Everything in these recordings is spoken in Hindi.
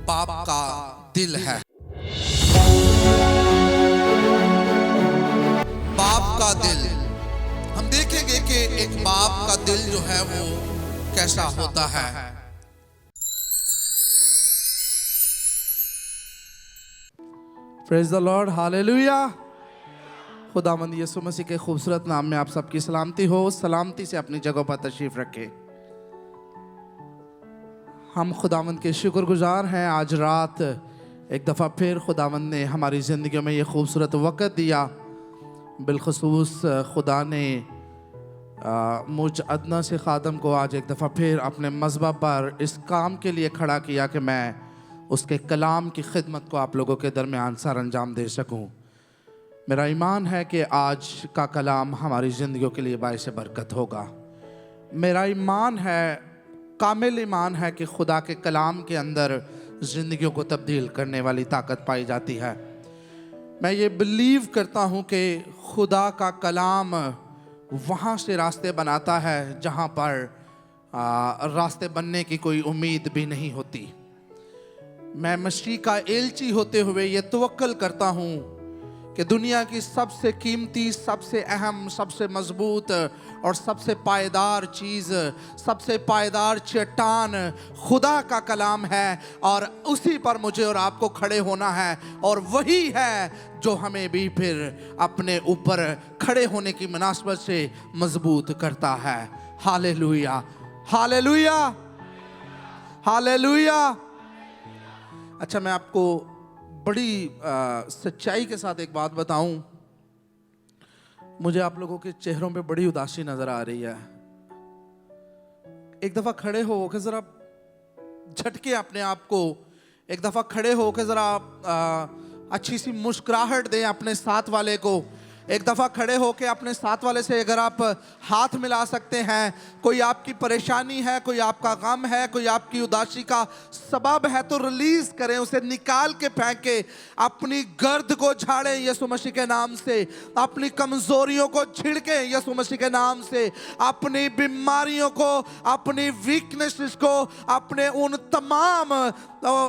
बाप का दिल है। बाप का दिल, हम देखेंगे कि एक बाप का दिल जो है वो कैसा होता है। Praise the Lord, hallelujah. खुदावंद यीशु मसीह के खूबसूरत नाम में आप सबकी सलामती हो। सलामती से अपनी जगह पर तशरीफ रखें। हम खुदावंद के शुक्रगुजार हैं। आज रात एक दफ़ा फिर खुदावंद ने हमारी ज़िंदगियों में ये खूबसूरत वक़्त दिया। बिलखसूस खुदा ने मुझ अदना से ख़ादम को आज एक दफ़ा फिर अपने मज़हब पर इस काम के लिए खड़ा किया कि मैं उसके कलाम की खिदमत को आप लोगों के दरमियान सर अंजाम दे सकूं। मेरा ईमान है कि आज का कलाम हमारी ज़िंदगियों के लिए बाइस बरकत होगा। मेरा ईमान है, कामिल ईमान है कि खुदा के कलाम के अंदर ज़िंदगियों को तब्दील करने वाली ताकत पाई जाती है। मैं ये बिलीव करता हूँ कि खुदा का कलाम वहाँ से रास्ते बनाता है जहाँ पर रास्ते बनने की कोई उम्मीद भी नहीं होती। मैं मसीह का एलची होते हुए ये तवक्कल करता हूँ कि दुनिया की सबसे कीमती, सबसे अहम, सबसे मजबूत और सबसे पायदार चीज़, सबसे पायदार चट्टान खुदा का कलाम है और उसी पर मुझे और आपको खड़े होना है। और वही है जो हमें भी फिर अपने ऊपर खड़े होने की मुनासबत से मजबूत करता है। Hallelujah, hallelujah, hallelujah. अच्छा, मैं आपको बड़ी सच्चाई के साथ एक बात बताऊं। मुझे आप लोगों के चेहरों पे बड़ी उदासी नजर आ रही है। एक दफा खड़े हो के जरा झटके अपने आप को, एक दफा खड़े हो के जरा अच्छी सी मुस्कुराहट दें अपने साथ वाले को। एक दफ़ा खड़े होके अपने साथ वाले से अगर आप हाथ मिला सकते हैं, कोई आपकी परेशानी है, कोई आपका गम है, कोई आपकी उदासी का सबब है तो रिलीज़ करें, उसे निकाल के फेंके। अपनी गर्द को झाड़ें यीशु मसीह के नाम से, अपनी कमज़ोरियों को छिड़कें यीशु मसीह के नाम से, अपनी बीमारियों को, अपनी वीकनेसेस को, अपने उन तमाम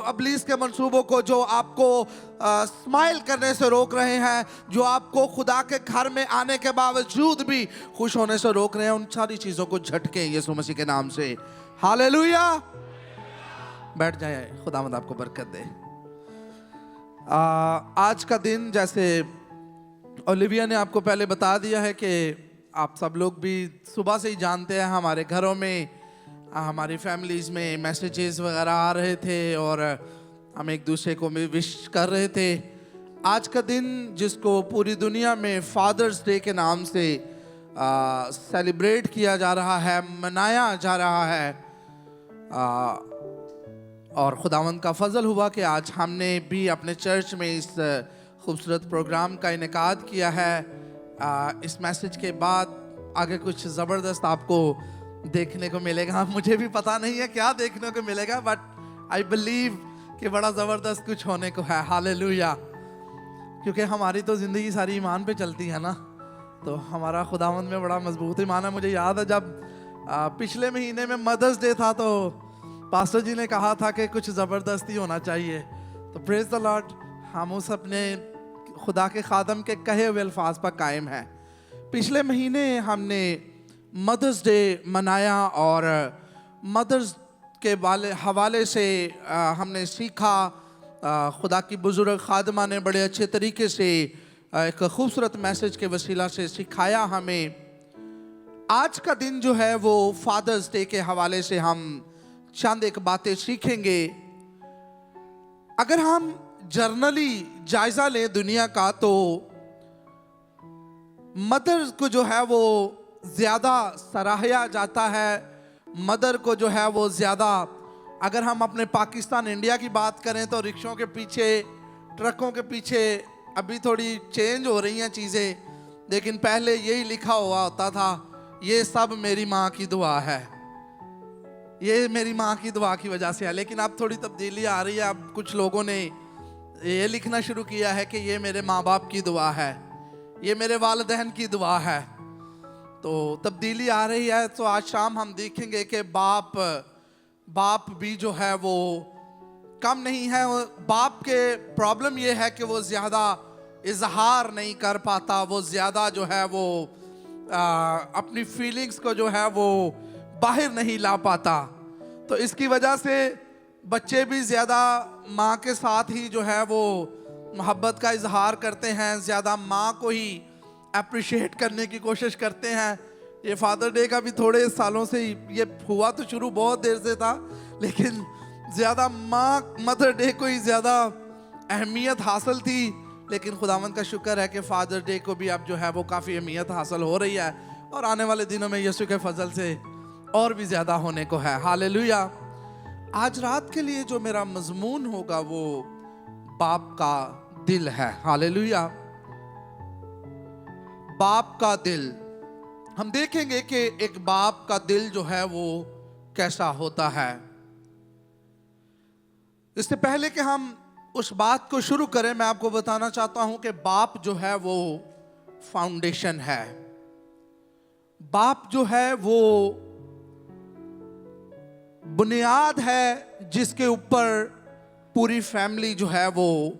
इब्लीस के मंसूबों को जो आपको स्माइल करने से रोक रहे हैं, जो आपको खुदा के घर में आने के बावजूद भी खुश होने से रोक रहे हैं, उन सारी चीज़ों को झटके यीशु मसीह के नाम से। हालेलुया। बैठ जाए, खुदावंद आपको बरकत दे। आज का दिन, जैसे ओलिविया ने आपको पहले बता दिया है कि आप सब लोग भी सुबह से ही जानते हैं, हमारे घरों में, हमारी फैमिलीज़ में मैसेजेस वगैरह आ रहे थे और हम एक दूसरे को भी विश कर रहे थे। आज का दिन जिसको पूरी दुनिया में फादर्स डे के नाम से सेलिब्रेट किया जा रहा है, मनाया जा रहा है, और खुदावंद का फजल हुआ कि आज हमने भी अपने चर्च में इस खूबसूरत प्रोग्राम का इनेकाद किया है। इस मैसेज के बाद आगे कुछ ज़बरदस्त आपको देखने को मिलेगा। मुझे भी पता नहीं है क्या देखने को मिलेगा, बट आई बिलीव कि बड़ा ज़बरदस्त कुछ होने को है। हालेलुया। क्योंकि हमारी तो ज़िंदगी सारी ईमान पे चलती है ना, तो हमारा खुदावंद में बड़ा मजबूत ईमान है। मुझे याद है जब पिछले महीने में मदर्स डे था तो पास्टर जी ने कहा था कि कुछ ज़बरदस्ती होना चाहिए। तो प्रेज द लॉर्ड, हम उस अपने खुदा के खादम के कहे हुए अल्फाज पर कायम हैं। पिछले महीने हमने मदर्स डे मनाया और मदर्स के हवाले से हमने सीखा। खुदा की बुजुर्ग खादमा ने बड़े अच्छे तरीके से एक खूबसूरत मैसेज के वसीला से सिखाया हमें। आज का दिन जो है वो फादर्स डे के हवाले से हम चंद एक बातें सीखेंगे। अगर हम जर्नली जायजा लें दुनिया का, तो मदर को जो है वो ज़्यादा सराहा जाता है। मदर को जो है वो ज़्यादा, अगर हम अपने पाकिस्तान इंडिया की बात करें तो रिक्शों के पीछे, ट्रकों के पीछे अभी थोड़ी चेंज हो रही हैं चीज़ें, लेकिन पहले यही लिखा हुआ होता था, ये सब मेरी माँ की दुआ है, ये मेरी माँ की दुआ की वजह से है। लेकिन अब थोड़ी तब्दीली आ रही है। अब कुछ लोगों ने ये लिखना शुरू किया है कि ये मेरे माँ बाप की दुआ है, ये मेरे वालिदैन की दुआ है। तो तब्दीली आ रही है। तो आज शाम हम देखेंगे कि बाप भी जो है वो कम नहीं है। बाप के प्रॉब्लम ये है कि वो ज़्यादा इजहार नहीं कर पाता, वो ज़्यादा जो है वो अपनी फीलिंग्स को जो है वो बाहर नहीं ला पाता। तो इसकी वजह से बच्चे भी ज़्यादा माँ के साथ ही जो है वो मोहब्बत का इजहार करते हैं, ज़्यादा माँ को ही अप्रिशिएट करने की कोशिश करते हैं। ये फादर डे का भी थोड़े सालों से ये हुआ तो शुरू बहुत देर से था, लेकिन ज़्यादा माँ मदर डे को ही ज़्यादा अहमियत हासिल थी। लेकिन खुदावंद का शुक्र है कि फादर डे को भी अब जो है वो काफ़ी अहमियत हासिल हो रही है और आने वाले दिनों में यीशु के फजल से और भी ज़्यादा होने को है। हालेलुया। आज रात के लिए जो मेरा मजमून होगा वो बाप का दिल है। हालेलुया। बाप का दिल। हम देखेंगे कि एक बाप का दिल जो है वो कैसा होता है। इससे पहले कि हम उस बात को शुरू करें, मैं आपको बताना चाहता हूं कि बाप जो है वो फाउंडेशन है। बाप जो है वो बुनियाद है जिसके ऊपर पूरी फैमिली जो है वो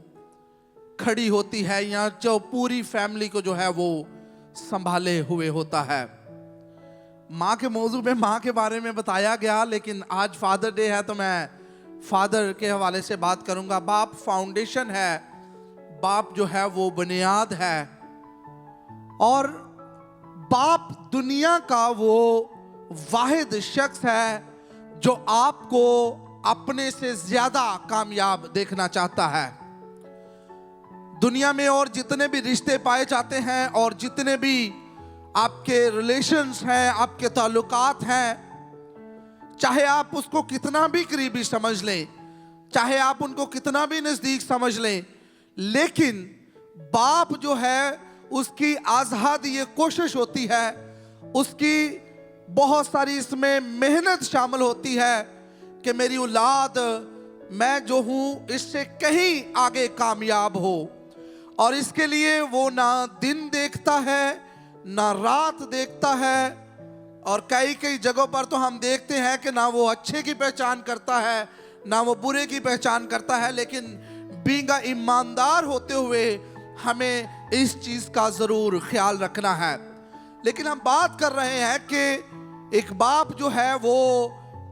खड़ी होती है, या जो पूरी फैमिली को जो है वो संभाले हुए होता है। माँ के मौजू में माँ के बारे में बताया गया, लेकिन आज फादर डे है तो मैं फादर के हवाले से बात करूंगा। बाप फाउंडेशन है, बाप जो है वो बुनियाद है, और बाप दुनिया का वो वाहिद शख्स है जो आपको अपने से ज्यादा कामयाब देखना चाहता है। दुनिया में और जितने भी रिश्ते पाए जाते हैं और जितने भी आपके रिलेशंस हैं, आपके ताल्लुकात हैं, चाहे आप उसको कितना भी करीबी समझ लें, चाहे आप उनको कितना भी नजदीक समझ लें, लेकिन बाप जो है उसकी आज़ाद ये कोशिश होती है, उसकी बहुत सारी इसमें मेहनत शामिल होती है कि मेरी औलाद, मैं जो हूँ इससे कहीं आगे कामयाब हो। और इसके लिए वो ना दिन देखता है ना रात देखता है, और कई कई जगहों पर तो हम देखते हैं कि ना वो अच्छे की पहचान करता है ना वो बुरे की पहचान करता है। लेकिन बींगा ईमानदार होते हुए हमें इस चीज़ का ज़रूर ख्याल रखना है। लेकिन हम बात कर रहे हैं कि एक बाप जो है वो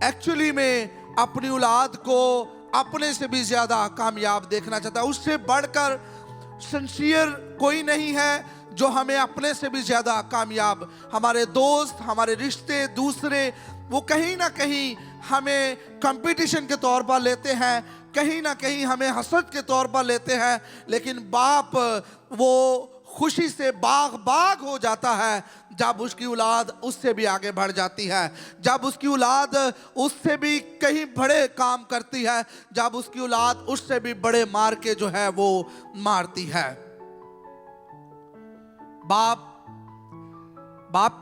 एक्चुअली में अपनी औलाद को अपने से भी ज़्यादा कामयाब देखना चाहता है। उससे बढ़कर सिंसियर कोई नहीं है जो हमें अपने से भी ज़्यादा कामयाब, हमारे दोस्त, हमारे रिश्ते, दूसरे, वो कहीं ना कहीं हमें कंपटीशन के तौर पर लेते हैं, कहीं ना कहीं हमें हसद के तौर पर लेते हैं। लेकिन बाप वो खुशी से बाग बाग हो जाता है जब उसकी औलाद उससे भी आगे बढ़ जाती है, जब उसकी औलाद उससे भी कहीं बड़े काम करती है, जब उसकी औलाद उससे भी बड़े मार के जो है वो मारती है। बाप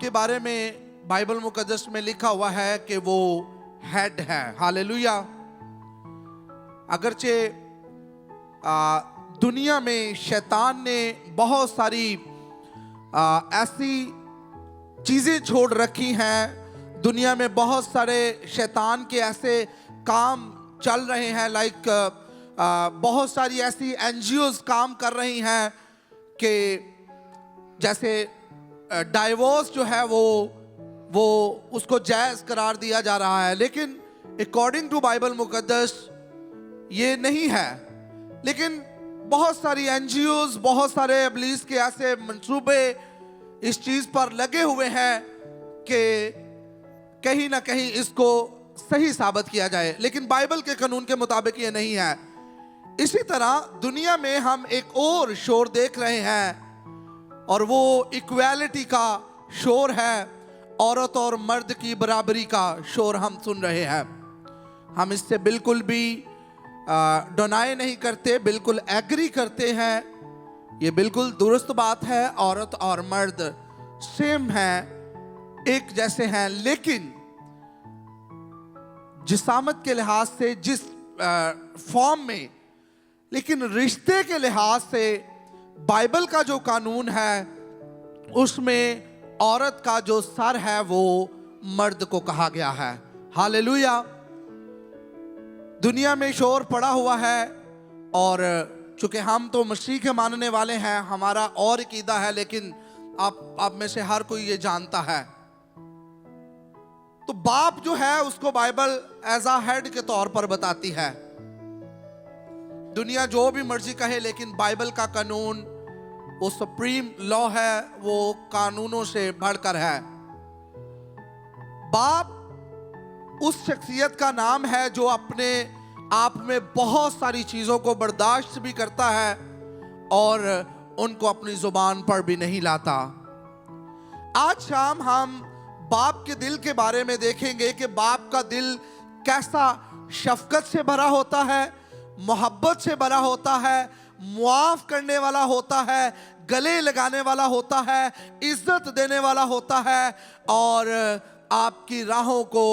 के बारे में बाइबल मुकद्दस में लिखा हुआ है कि वो हेड है। हालेलुया। अगरचे दुनिया में शैतान ने बहुत सारी ऐसी चीज़ें छोड़ रखी हैं, दुनिया में बहुत सारे शैतान के ऐसे काम चल रहे हैं, लाइक बहुत सारी ऐसी एनजीओज काम कर रही हैं कि जैसे डाइवोर्स जो है वो उसको जायज़ करार दिया जा रहा है। लेकिन अकॉर्डिंग टू बाइबल मुकद्दस ये नहीं है। लेकिन बहुत सारी एनजीओज, बहुत सारे इब्लीस के ऐसे मंसूबे इस चीज़ पर लगे हुए हैं कि कहीं ना कहीं इसको सही साबित किया जाए, लेकिन बाइबल के कानून के मुताबिक ये नहीं है। इसी तरह दुनिया में हम एक और शोर देख रहे हैं, और वो इक्वालिटी का शोर है, औरत और मर्द की बराबरी का शोर हम सुन रहे हैं। हम इससे बिल्कुल भी डिनाई नहीं करते, बिल्कुल एग्री करते हैं, ये बिल्कुल दुरुस्त बात है। औरत और मर्द सेम हैं, एक जैसे हैं, लेकिन जिसामत के लिहाज से जिस फॉर्म में, लेकिन रिश्ते के लिहाज से बाइबल का जो कानून है उसमें औरत का जो सर है वो मर्द को कहा गया है। हालेलुया। दुनिया में शोर पड़ा हुआ है और चूंकि हम तो मसीह के मानने वाले हैं, हमारा और अकीदा है, लेकिन आप में से हर कोई ये जानता है। तो बाप जो है उसको बाइबल एज अ हेड के तौर पर बताती है। दुनिया जो भी मर्जी कहे, लेकिन बाइबल का कानून वो सुप्रीम लॉ है, वो कानूनों से बढ़कर है। बाप उस शख्सियत का नाम है जो अपने आप में बहुत सारी चीजों को बर्दाश्त भी करता है और उनको अपनी जुबान पर भी नहीं लाता। आज शाम हम बाप के दिल के बारे में देखेंगे कि बाप का दिल कैसा शफकत से भरा होता है, मोहब्बत से भरा होता है, मुआफ करने वाला होता है, गले लगाने वाला होता है, इज्जत देने वाला होता है और आपकी राहों को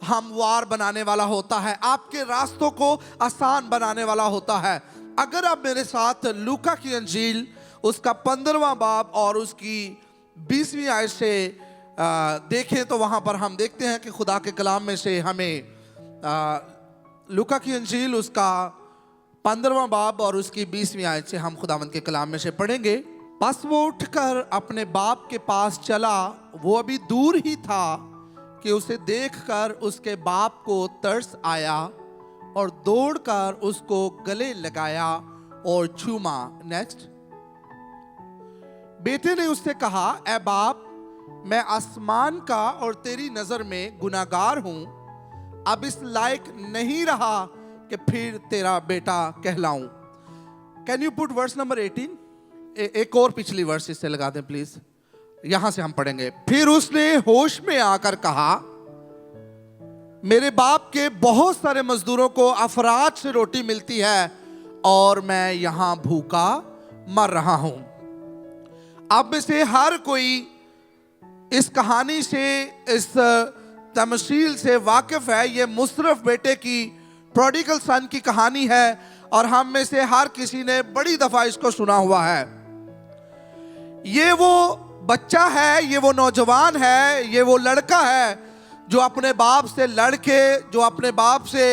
हमवार बनाने वाला होता है, आपके रास्तों को आसान बनाने वाला होता है। अगर आप मेरे साथ लूका की अंजील उसका 15वां बाब और उसकी 20वीं आयत से देखें तो वहां पर हम देखते हैं कि खुदा के कलाम में से हमें लूका की अंजील उसका 15वां बाब और उसकी 20वीं आयत से हम खुदावंद के कलाम में से पढ़ेंगे। बस वो उठकर अपने बाप के पास चला, वो अभी दूर ही था कि उसे देखकर उसके बाप को तरस आया और दौड़कर उसको गले लगाया और चूमा। नेक्स्ट, बेटे ने उससे कहा, ऐ बाप, मैं आसमान का और तेरी नजर में गुनाहगार हूं, अब इस लायक नहीं रहा कि फिर तेरा बेटा कहलाऊं। Can you put verse number 18? एक और पिछली वर्स इससे लगा दें प्लीज, यहां से हम पढ़ेंगे। फिर उसने होश में आकर कहा, मेरे बाप के बहुत सारे मजदूरों को अफराज से रोटी मिलती है और मैं यहां भूखा मर रहा हूं। अब में से हर कोई इस कहानी से, इस तमसील से वाकिफ है। ये मुसरफ बेटे की, प्रोडिगल सन की कहानी है और हम में से हर किसी ने बड़ी दफा इसको सुना हुआ है। ये वो बच्चा है, ये वो नौजवान है, ये वो लड़का है जो अपने बाप से लड़के, जो अपने बाप से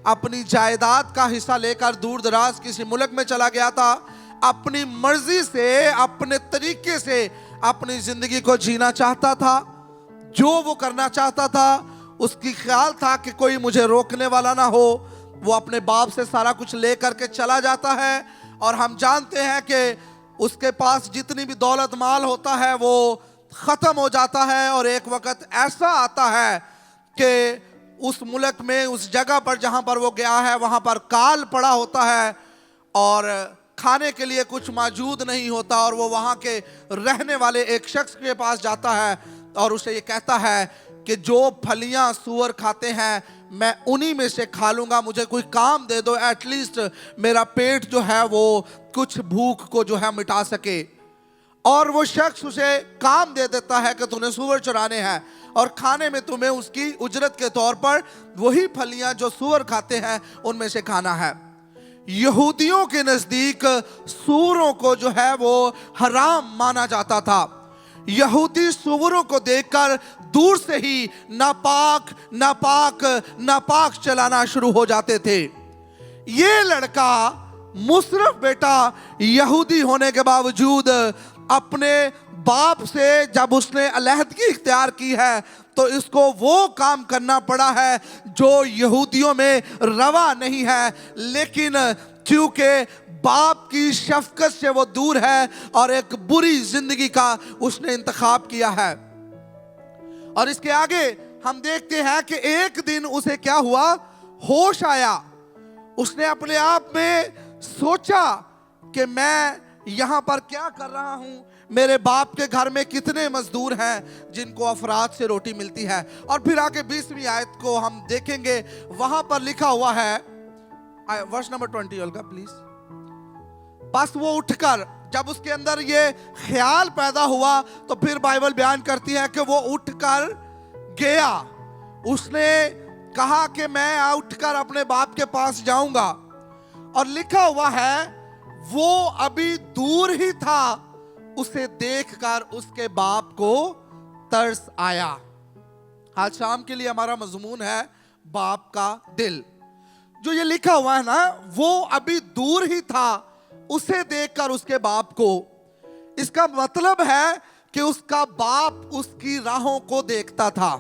अपनी जायदाद का हिस्सा लेकर दूर दराज किसी मुल्क में चला गया था, अपनी मर्जी से, अपने तरीके से अपनी जिंदगी को जीना चाहता था। जो वो करना चाहता था, उसकी ख्याल था कि कोई मुझे रोकने वाला ना हो। वो अपने बाप से सारा कुछ लेकर के चला जाता है और हम जानते हैं कि उसके पास जितनी भी दौलत माल होता है वो खत्म हो जाता है और एक वक्त ऐसा आता है कि उस मुल्क में, उस जगह पर जहां पर वो गया है, वहां पर काल पड़ा होता है और खाने के लिए कुछ मौजूद नहीं होता और वो वहां के रहने वाले एक शख्स के पास जाता है और उसे ये कहता है कि जो फलियां सूअर खाते हैं मैं उन्हीं में से खा लूंगा, मुझे कोई काम दे दो, एटलीस्ट मेरा पेट जो है वो कुछ भूख को जो है मिटा सके। और वो शख्स उसे काम दे देता है कि तूने सूअर चुराने हैं और खाने में तुम्हें उसकी उजरत के तौर पर वही फलियां जो सूअर खाते हैं उनमें से खाना है। यहूदियों के नजदीक सूअरों को जो है वो हराम माना जाता था। यहूदी सूअरों को देखकर दूर से ही नापाक नापाक नापाक चलाना शुरू हो जाते थे। ये लड़का मुसरफ बेटा यहूदी होने के बावजूद अपने बाप से जब उसने अलहदगी इख्तियार की है तो इसको वो काम करना पड़ा है जो यहूदियों में रवा नहीं है, लेकिन क्योंकि बाप की शफकत से वो दूर है और एक बुरी जिंदगी का उसने इंतखाब किया है। और इसके आगे हम देखते हैं कि एक दिन उसे क्या हुआ, होश आया। उसने अपने आप में सोचा कि मैं यहां पर क्या कर रहा हूं, मेरे बाप के घर में कितने मजदूर हैं जिनको अफराद से रोटी मिलती है। और फिर आगे 20वीं आयत को हम देखेंगे, वहां पर लिखा हुआ है, वर्स नंबर 20 ओल्गा प्लीज। बस वो उठकर, जब उसके अंदर ये ख्याल पैदा हुआ तो फिर बाइबल बयान करती है कि वो उठकर गया। उसने कहा कि मैं उठकर अपने बाप के पास जाऊंगा और लिखा हुआ है वो अभी दूर ही था, उसे देखकर उसके बाप को तरस आया। आज शाम के लिए हमारा मजमून है बाप का दिल। जो ये लिखा हुआ है ना, वो अभी दूर ही था उसे देखकर उसके बाप को। इसका मतलब है कि उसका बाप उसकी राहों को देखता था।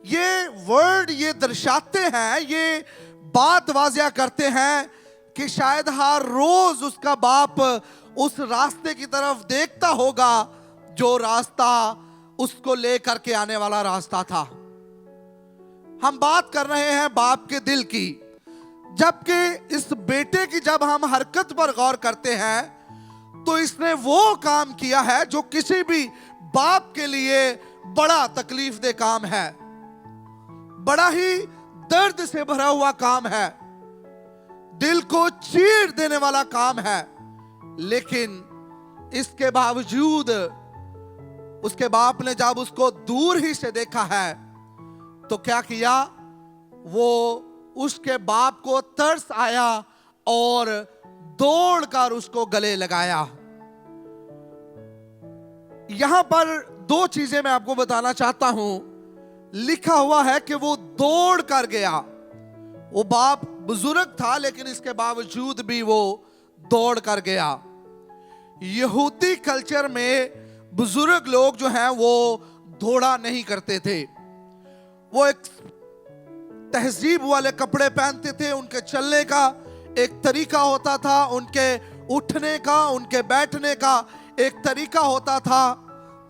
ये वर्ड ये दर्शाते हैं, ये बात वाजिया करते हैं कि शायद हर रोज उसका बाप उस रास्ते की तरफ देखता होगा जो रास्ता उसको लेकर के आने वाला रास्ता था। हम बात कर रहे हैं बाप के दिल की, जबकि इस बेटे की जब हम हरकत पर गौर करते हैं तो इसने वो काम किया है जो किसी भी बाप के लिए बड़ा तकलीफ दे काम है, बड़ा ही दर्द से भरा हुआ काम है, दिल को चीर देने वाला काम है। लेकिन इसके बावजूद उसके बाप ने जब उसको दूर ही से देखा है तो क्या किया, वो उसके बाप को तरस आया और दौड़कर उसको गले लगाया। यहां पर दो चीजें मैं आपको बताना चाहता हूं। लिखा हुआ है कि वो दौड़ कर गया। वो बाप बुजुर्ग था लेकिन इसके बावजूद भी वो दौड़ कर गया। यहूदी कल्चर में बुजुर्ग लोग जो हैं वो दौड़ा नहीं करते थे। वो एक तहजीब वाले कपड़े पहनते थे, उनके चलने का एक तरीका होता था, उनके उठने का, उनके बैठने का एक तरीका होता था।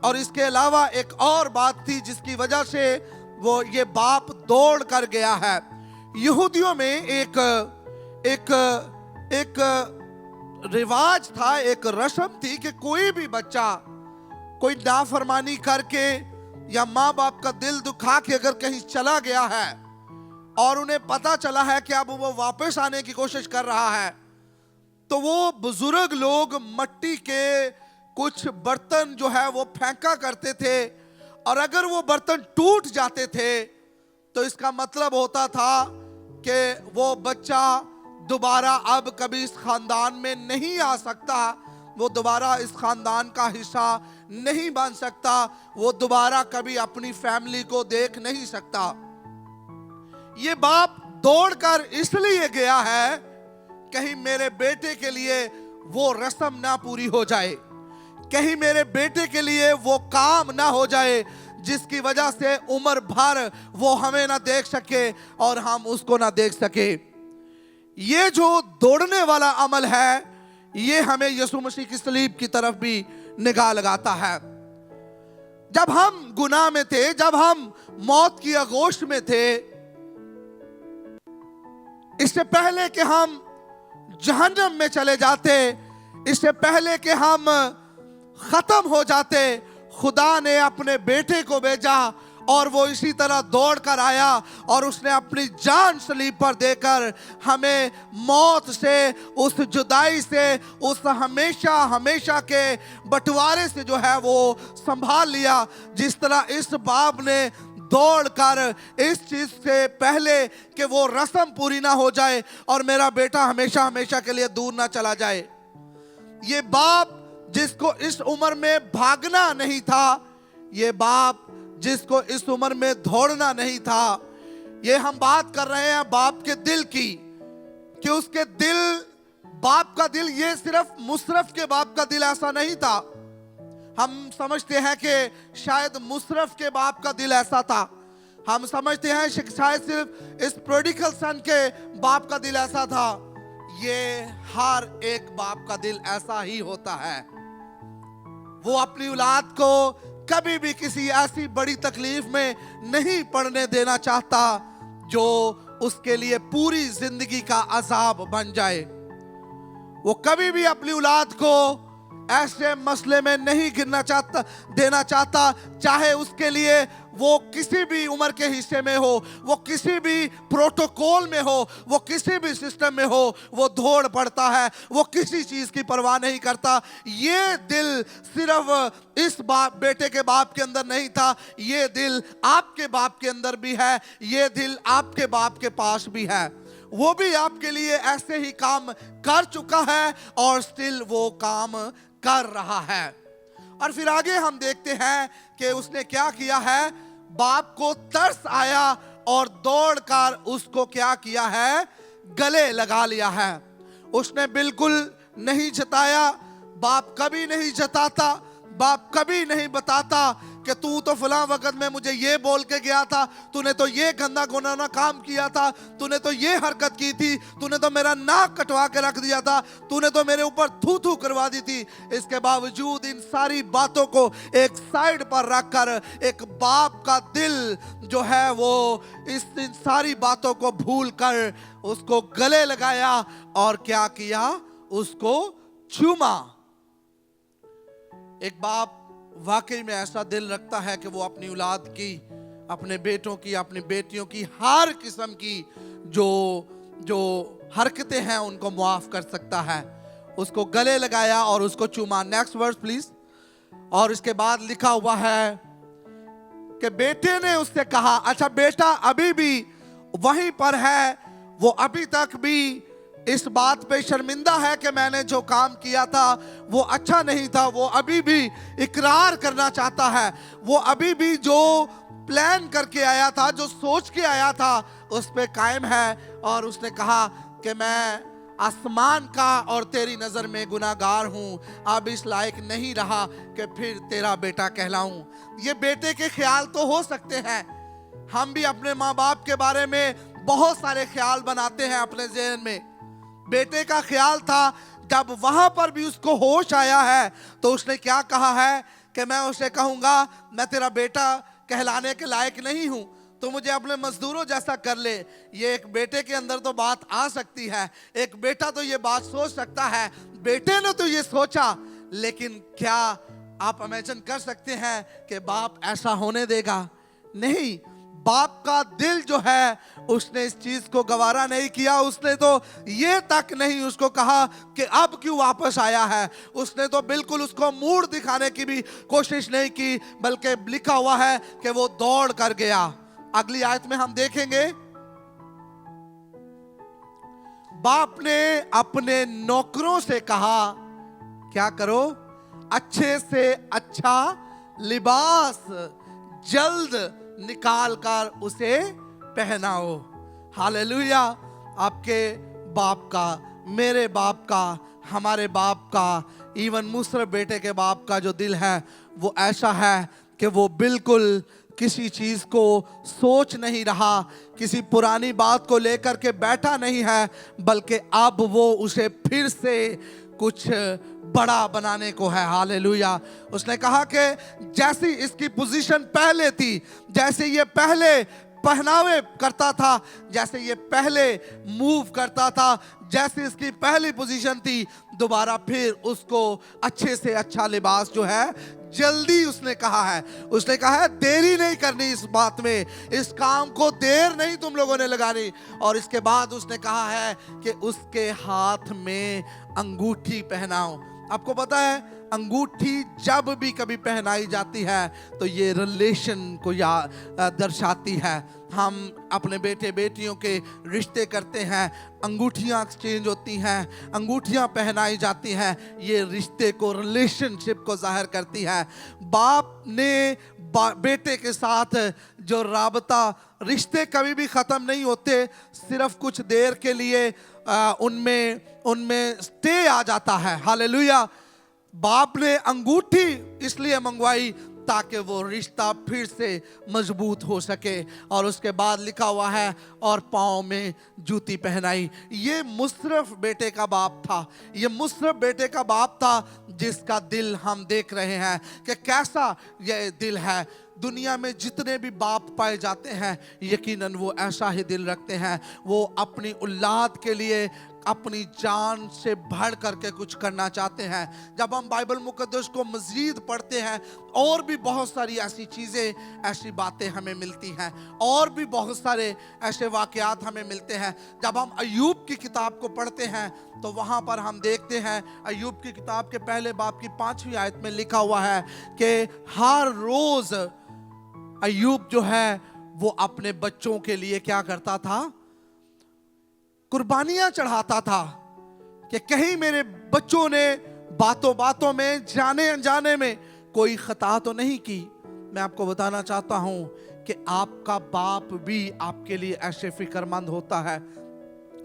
और इसके अलावा एक और बात थी जिसकी वजह से वो ये बाप दौड़ कर गया है। यहूदियों में एक रिवाज था, एक रस्म थी कि कोई भी बच्चा कोई नाफरमानी करके या माँ बाप का दिल दुखा के अगर कहीं चला गया है और उन्हें पता चला है कि अब वो वापस आने की कोशिश कर रहा है, तो वो बुजुर्ग लोग मट्टी के कुछ बर्तन जो है वो फेंका करते थे। और अगर वो बर्तन टूट जाते थे तो इसका मतलब होता था कि वो बच्चा दोबारा अब कभी इस खानदान में नहीं आ सकता, वो दोबारा इस खानदान का हिस्सा नहीं बन सकता, वो दोबारा कभी अपनी फैमिली को देख नहीं सकता। ये बाप दौड़कर इसलिए गया है कहीं मेरे बेटे के लिए वो रस्म ना पूरी हो जाए, कहीं मेरे बेटे के लिए वो काम ना हो जाए जिसकी वजह से उम्र भर वो हमें ना देख सके और हम उसको ना देख सके। ये जो दौड़ने वाला अमल है ये हमें यीशु मसीह की सलीब की तरफ भी निगाह लगाता है। जब हम गुनाह में थे, जब हम मौत की आगोश में थे, इससे पहले कि हम जहन्नम में चले जाते, इससे पहले कि हम खत्म हो जाते, खुदा ने अपने बेटे को भेजा और वो इसी तरह दौड़ कर आया और उसने अपनी जान सलीब पर देकर हमें मौत से, उस जुदाई से, उस हमेशा हमेशा के बंटवारे से जो है वो संभाल लिया। जिस तरह इस बाप ने दौड़कर इस चीज से पहले कि वो रस्म पूरी ना हो जाए और मेरा बेटा हमेशा हमेशा के लिए दूर ना चला जाए, ये बाप जिसको इस उम्र में भागना नहीं था, ये बाप जिसको इस उम्र में दौड़ना नहीं था, ये हम बात कर रहे हैं बाप के दिल की कि उसके दिल, बाप का दिल, ये सिर्फ मुशर्रफ के बाप का दिल ऐसा नहीं था। हम समझते हैं कि शायद मुशर्रफ के बाप का दिल ऐसा था, हम समझते हैं शायद सिर्फ इस प्रोडिगल सन के बाप का दिल ऐसा था। ये हर एक बाप का दिल ऐसा ही होता है। वो अपनी औलाद को कभी भी किसी ऐसी बड़ी तकलीफ में नहीं पड़ने देना चाहता जो उसके लिए पूरी जिंदगी का अजाब बन जाए। वो कभी भी अपनी औलाद को ऐसे मसले में नहीं देना चाहता, चाहे उसके लिए वो किसी भी उम्र के हिस्से में हो, वो किसी भी प्रोटोकॉल में हो, वो किसी भी सिस्टम में हो, वो दौड़ पड़ता है, वो किसी चीज की परवाह नहीं करता। ये दिल सिर्फ इस बेटे के बाप के अंदर नहीं था, ये दिल आपके बाप के अंदर भी है, ये दिल आपके बाप के पास भी है। वो भी आपके लिए ऐसे ही काम कर चुका है और स्टिल वो काम कर रहा है। और फिर आगे हम देखते हैं कि उसने क्या किया है, बाप को तरस आया और दौड़कर उसको क्या किया है, गले लगा लिया है। उसने बिल्कुल नहीं जताया, बाप कभी नहीं जताता, बाप कभी नहीं बताता कि तू तो फलां वक्त में मुझे ये बोल के गया था, तूने तो ये गंदा गुनाह काम किया था, तूने तो ये हरकत की थी, तूने तो मेरा नाक कटवा के रख दिया था, तूने तो मेरे ऊपर थू थू करवा दी थी। इसके बावजूद इन सारी बातों को एक साइड पर रखकर एक बाप का दिल जो है वो इन सारी बातों को भूल कर उसको गले लगाया और क्या किया, उसको चूमा। एक बाप वाकई में ऐसा दिल रखता है कि वो अपनी औलाद की, अपने बेटों की, अपनी बेटियों की हर किस्म की जो हरकतें हैं उनको मुआफ कर सकता है। उसको गले लगाया और उसको चूमा। Next verse please. और इसके बाद लिखा हुआ है कि बेटे ने उससे कहा, अच्छा बेटा अभी भी वहीं पर है, वो अभी तक भी इस बात पे शर्मिंदा है कि मैंने जो काम किया था वो अच्छा नहीं था, वो अभी भी इकरार करना चाहता है, वो अभी भी जो प्लान करके आया था, जो सोच के आया था उस पे कायम है। और उसने कहा कि मैं आसमान का और तेरी नज़र में गुनाहगार हूँ, अब इस लायक नहीं रहा कि फिर तेरा बेटा कहलाऊं। ये बेटे के ख्याल तो हो सकते हैं, हम भी अपने माँ बाप के बारे में बहुत सारे ख्याल बनाते हैं अपने ज़हन में। बेटे का ख्याल था, जब वहां पर भी उसको होश आया है तो उसने क्या कहा है कि मैं उसे कहूंगा मैं तेरा बेटा कहलाने के लायक नहीं हूं, तो मुझे अपने मजदूरों जैसा कर ले। ये एक बेटे के अंदर तो बात आ सकती है, एक बेटा तो ये बात सोच सकता है, बेटे ने तो ये सोचा, लेकिन क्या आप इमेजिन कर सकते हैं कि बाप ऐसा होने देगा? नहीं। बाप का दिल जो है उसने इस चीज को गवारा नहीं किया। उसने तो ये तक नहीं उसको कहा कि अब क्यों वापस आया है, उसने तो बिल्कुल उसको मूड दिखाने की भी कोशिश नहीं की, बल्कि लिखा हुआ है कि वो दौड़ कर गया। अगली आयत में हम देखेंगे, बाप ने अपने नौकरों से कहा क्या करो, अच्छे से अच्छा लिबास जल्द निकाल कर उसे पहनाओ। हालेलुया। आपके बाप का, मेरे बाप का, हमारे बाप का, इवन मुसरफ बेटे के बाप का जो दिल है वो ऐसा है कि वो बिल्कुल किसी चीज को सोच नहीं रहा, किसी पुरानी बात को लेकर के बैठा नहीं है, बल्कि अब वो उसे फिर से कुछ बड़ा बनाने को है। हालेलुया। उसने कहा कि जैसी इसकी पोजीशन पहले थी, जैसे ये पहले पहनावे करता था, जैसे ये पहले मूव करता था, जैसे इसकी पहली पोजीशन थी, दोबारा फिर उसको अच्छे से अच्छा लिबास जो है जल्दी उसने कहा है। उसने कहा है देरी नहीं करनी इस बात में, इस काम को देर नहीं तुम लोगों ने लगानी। और इसके बाद उसने कहा है कि उसके हाथ में अंगूठी पहनाओ। आपको पता है अंगूठी जब भी कभी पहनाई जाती है तो ये रिलेशन को दर्शाती है। हम अपने बेटे बेटियों के रिश्ते करते हैं, अंगूठियाँ एक्सचेंज होती हैं, अंगूठियाँ पहनाई जाती हैं, ये रिश्ते को, रिलेशनशिप को जाहिर करती है। बाप ने बेटे के साथ जो राबता, रिश्ते कभी भी ख़त्म नहीं होते, सिर्फ कुछ देर के लिए उनमें स्टे आ जाता है। हालेलुया। बाप ने अंगूठी इसलिए मंगवाई ताकि वो रिश्ता फिर से मजबूत हो सके। और उसके बाद लिखा हुआ है और पाँव में जूती पहनाई। ये मुसरफ बेटे का बाप था, ये मुसरफ बेटे का बाप था जिसका दिल हम देख रहे हैं कि कैसा ये दिल है। दुनिया में जितने भी बाप पाए जाते हैं यकीनन वो ऐसा ही दिल रखते हैं, वो अपनी औलाद के लिए अपनी जान से बढ़ करके कुछ करना चाहते हैं। जब हम बाइबल मुकद्दस को मज़ीद पढ़ते हैं और भी बहुत सारी ऐसी चीज़ें, ऐसी बातें हमें मिलती हैं, और भी बहुत सारे ऐसे वाक़यात हमें मिलते हैं। जब हम अय्यूब की किताब को पढ़ते हैं तो वहाँ पर हम देखते हैं, अय्यूब की किताब के पहले बाब की 5वीं आयत में लिखा हुआ है कि हर रोज़ अय्यूब जो है वो अपने बच्चों के लिए क्या करता था, कुर्बानियां चढ़ाता था कि कहीं मेरे बच्चों ने बातों बातों में, जाने अनजाने में कोई खता तो नहीं की। मैं आपको बताना चाहता हूं कि आपका बाप भी आपके लिए ऐसे फिक्रमंद होता है।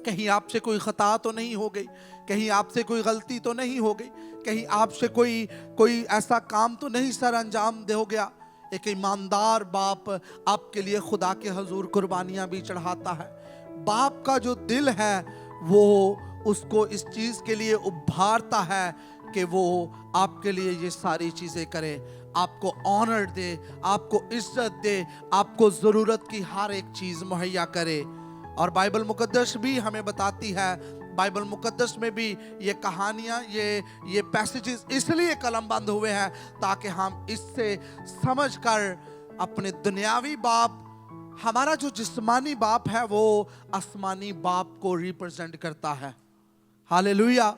कहीं आपसे कोई खता तो नहीं हो गई, कहीं आपसे कोई गलती तो नहीं हो गई, कहीं आपसे कोई ऐसा काम तो नहीं सर अंजाम दे हो गया। एक ईमानदार बाप आपके लिए खुदा के हजूर कुर्बानियां भी चढ़ाता है। बाप का जो दिल है वो उसको इस चीज के लिए उभारता है कि वो आपके लिए ये सारी चीजें करे, आपको ऑनर दे, आपको इज्जत दे, आपको जरूरत की हर एक चीज मुहैया करे। और बाइबल मुकद्दस भी हमें बताती है, बाइबल मुकद्दस में भी ये कहानियाँ, ये पैसेजेस इसलिए कलमबंद हुए हैं ताकि हम इससे समझकर अपने दुनियावी बाप, हमारा जो जिस्मानी बाप है वो आसमानी बाप को रिप्रेजेंट करता है। हालेलुया।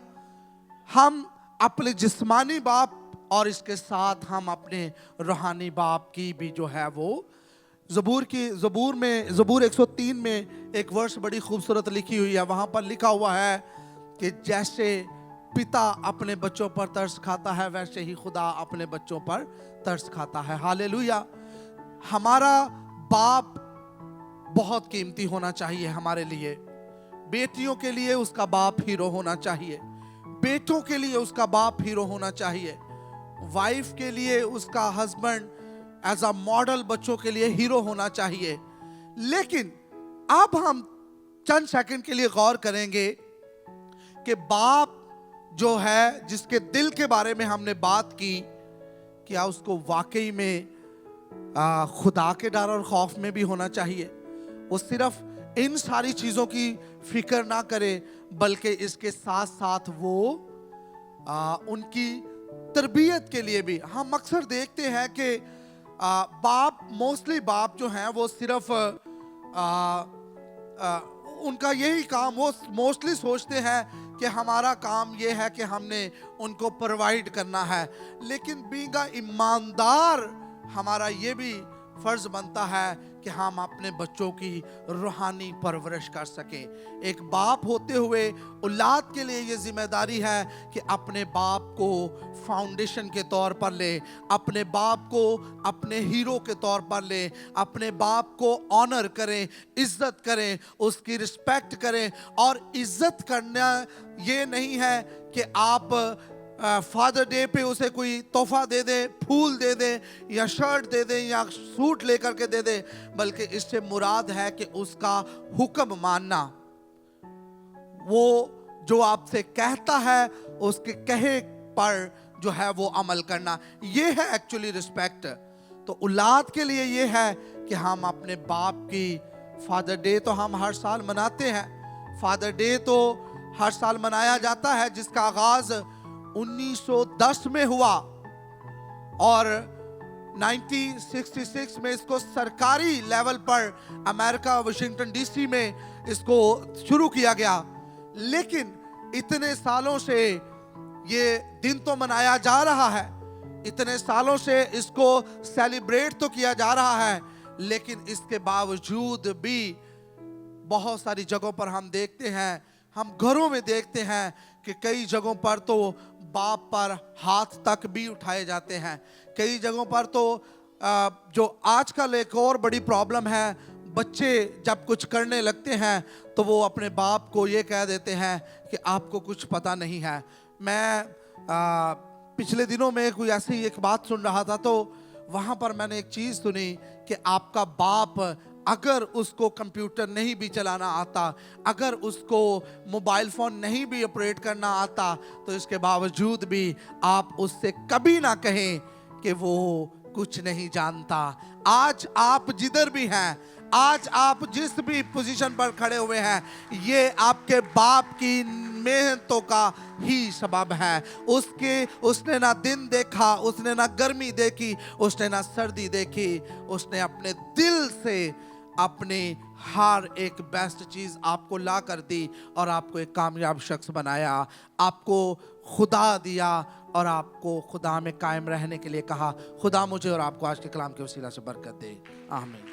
हम अपने जिस्मानी बाप और इसके साथ हम अपने रूहानी बाप की भी जो है वो ज़बूर 103 में एक वर्ष बड़ी खूबसूरत लिखी हुई है। वहाँ पर लिखा हुआ है कि जैसे पिता अपने बच्चों पर तरस खाता है वैसे ही खुदा अपने बच्चों पर तरस खाता है। हालेलुया। हमारा बाप बहुत कीमती होना चाहिए हमारे लिए। बेटियों के लिए उसका बाप हीरो होना चाहिए, बेटों के लिए उसका बाप हीरो होना चाहिए, वाइफ के लिए उसका हस्बैंड एज अ मॉडल बच्चों के लिए हीरो होना चाहिए। लेकिन अब हम चंद सेकंड के लिए गौर करेंगे कि बाप जो है, जिसके दिल के बारे में हमने बात की, क्या उसको वाकई में खुदा के डर और खौफ में भी होना चाहिए। वो सिर्फ इन सारी चीज़ों की फिक्र ना करे बल्कि इसके साथ साथ वो उनकी तरबियत के लिए भी। हम अक्सर देखते हैं कि मोस्टली बाप जो हैं वो सिर्फ उनका यही काम, वो मोस्टली सोचते हैं कि हमारा काम ये है कि हमने उनको प्रोवाइड करना है। लेकिन बीइंग ईमानदार हमारा ये भी फर्ज बनता है कि हम अपने बच्चों की रूहानी परवरिश कर सकें। एक बाप होते हुए औलाद के लिए ये जिम्मेदारी है कि अपने बाप को फाउंडेशन के तौर पर ले, अपने बाप को अपने हीरो के तौर पर ले, अपने बाप को ऑनर करें, इज्जत करें, उसकी रिस्पेक्ट करें। और इज्जत करना ये नहीं है कि आप फादर डे पे उसे कोई तोहफा दे दे, फूल दे दे या शर्ट दे दे या सूट लेकर के दे दे, बल्कि इससे मुराद है कि उसका हुक्म मानना। वो जो आपसे कहता है उसके कहे पर जो है वो अमल करना, ये है एक्चुअली रिस्पेक्ट। तो औलाद के लिए ये है कि हम अपने बाप की, फादर डे तो हम हर साल मनाते हैं, फादर डे तो हर साल मनाया जाता है जिसका आगाज 1910 में हुआ और 1966 में इसको सरकारी लेवल पर अमेरिका वाशिंगटन डीसी में इसको शुरू किया गया। लेकिन इतने सालों से ये दिन तो मनाया जा रहा है, इतने सालों से इसको सेलिब्रेट तो किया जा रहा है, लेकिन इसके बावजूद भी बहुत सारी जगहों पर हम देखते हैं, हम घरों में देखते हैं कि कई जगहों पर तो बाप पर हाथ तक भी उठाए जाते हैं। कई जगहों पर तो जो आजकल एक और बड़ी प्रॉब्लम है, बच्चे जब कुछ करने लगते हैं तो वो अपने बाप को ये कह देते हैं कि आपको कुछ पता नहीं है। मैं पिछले दिनों में कोई ऐसी एक बात सुन रहा था, तो वहाँ पर मैंने एक चीज़ सुनी कि आपका बाप अगर उसको कंप्यूटर नहीं भी चलाना आता, अगर उसको मोबाइल फ़ोन नहीं भी ऑपरेट करना आता, तो इसके बावजूद भी आप उससे कभी ना कहें कि वो कुछ नहीं जानता। आज आप जिधर भी हैं, आज आप जिस भी पोजीशन पर खड़े हुए हैं, ये आपके बाप की मेहनतों का ही सबब है। उसने ना दिन देखा, उसने ना गर्मी देखी, उसने ना सर्दी देखी, उसने अपने दिल से अपने हर एक बेस्ट चीज़ आपको ला कर दी और आपको एक कामयाब शख्स बनाया, आपको खुदा दिया और आपको खुदा में कायम रहने के लिए कहा। खुदा मुझे और आपको आज के कलाम के वसीला से बरकत दे। आमीन।